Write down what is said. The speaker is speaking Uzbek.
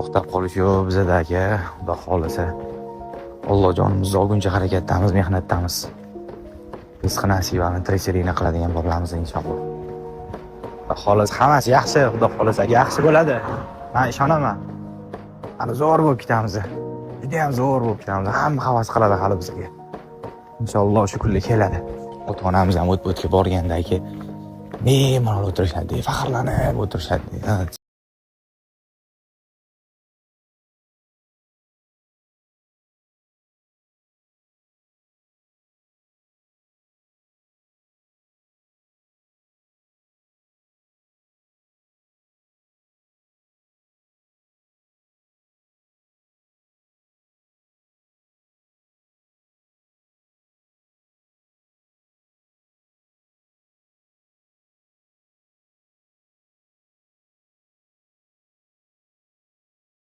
to'xtab qolish yo'q bizada aka. Xudo xolisa. Alloh jonimizni olguncha harakatdamiz, mehnatdamiz. Rizq nasibani tirikchilikni qiladigan bo'lamiz inshaalloh. Xudo xolisa hammasi yaxshi, xudo xolisa yaxshi bo'ladi. Men ishonaman. Hali zo'r bo'lib ketamiz. Juda ham zo'r bo'lib ketamiz. Hamma havas qiladi hali bizga. Inshaalloh shu kunlar keladi. Ota-onamiz ham o'tga borgandagi bemalol o'tirishadi, faxrlanib o'tirishadi.